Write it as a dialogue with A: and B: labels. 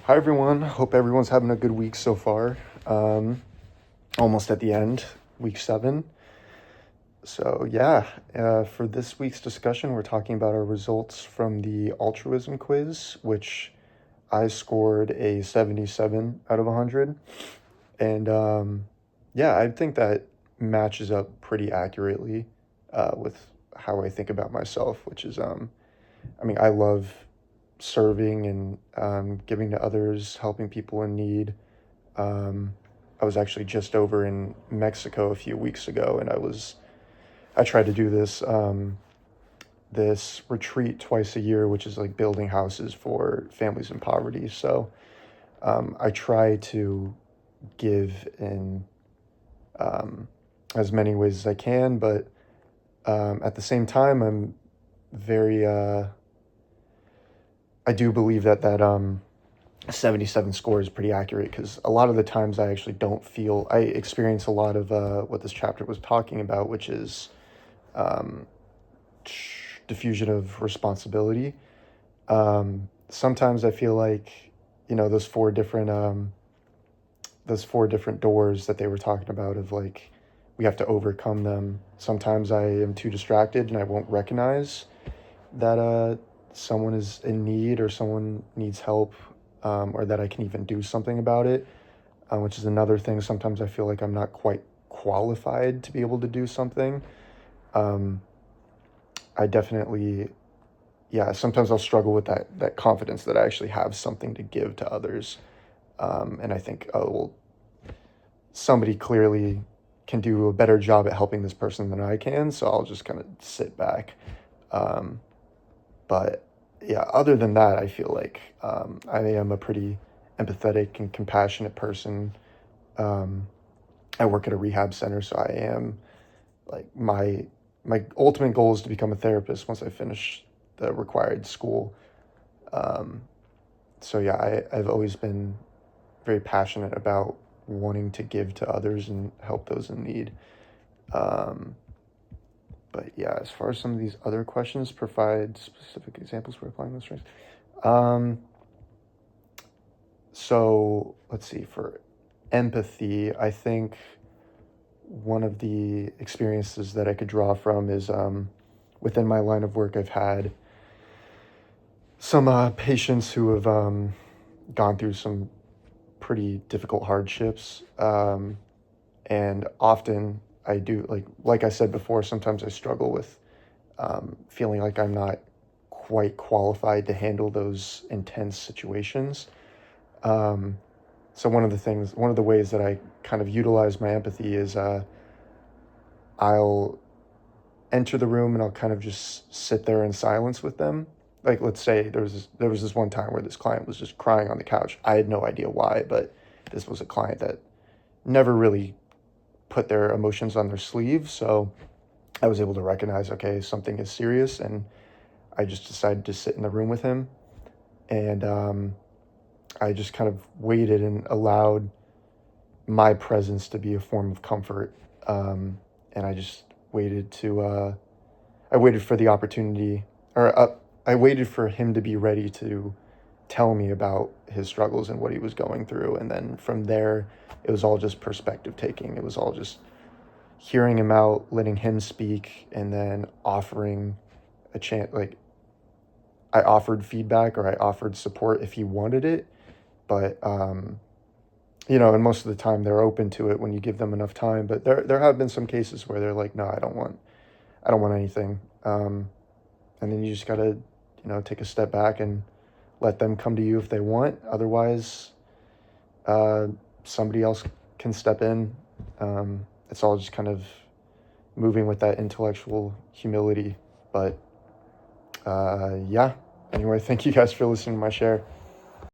A: Hi everyone. Hope everyone's having a good week so far. Almost at the end, week 7. So yeah, for this week's discussion, we're talking about our results from the altruism quiz, which I scored a 77 out of 100. And yeah, I think that matches up pretty accurately with how I think about myself, which is, I love serving and giving to others, helping people in need. Um, I was actually just over in Mexico a few weeks ago, and I tried to do this retreat twice a year, which is like building houses for families in poverty. So I try to give in um, as many ways as I can, but at the same time, I'm very I do believe that 77 score is pretty accurate because a lot of the times I experience a lot of what this chapter was talking about, which is um, diffusion of responsibility. Sometimes I feel like, those four different doors that they were talking about of like, we have to overcome them. Sometimes I am too distracted and I won't recognize that someone is in need or someone needs help, or that I can even do something about it, which is another thing. Sometimes I feel like I'm not quite qualified to be able to do something. Um, I definitely, yeah, sometimes I'll struggle with that confidence that I actually have something to give to others. And I think, oh, well, somebody clearly can do a better job at helping this person than I can, so I'll just kind of sit back. Um, But yeah, other than that, I feel like I am a pretty empathetic and compassionate person. Um, I work at a rehab center, so I am like my ultimate goal is to become a therapist once I finish the required school. Um, so yeah, I've always been very passionate about wanting to give to others and help those in need. Um, but yeah, as far as some of these other questions, provide specific examples for applying those strengths. Um, so let's see, for empathy, I think one of the experiences that I could draw from is within my line of work, I've had some patients who have gone through some pretty difficult hardships. And often I do, like I said before, sometimes I struggle with feeling like I'm not quite qualified to handle those intense situations. Um, so one of the ways that I kind of utilize my empathy is I'll enter the room and I'll kind of just sit there in silence with them. Like, let's say there was this one time where this client was just crying on the couch. I had no idea why, but this was a client that never really put their emotions on their sleeve. So I was able to recognize, okay, something is serious, and I just decided to sit in the room with him, and I just kind of waited and allowed my presence to be a form of comfort. And I just waited I waited for the opportunity, or I waited for him to be ready to tell me about his struggles and what he was going through. And then from there, it was all just perspective taking. It was all just hearing him out, letting him speak, and then offering a chance. Like, I offered feedback or I offered support if he wanted it. But and most of the time they're open to it when you give them enough time. But there have been some cases where they're like, no, I don't want anything. And then you just gotta, take a step back and let them come to you if they want. Otherwise, uh, somebody else can step in. It's all just kind of moving with that intellectual humility. But yeah. Anyway, thank you guys for listening to my share.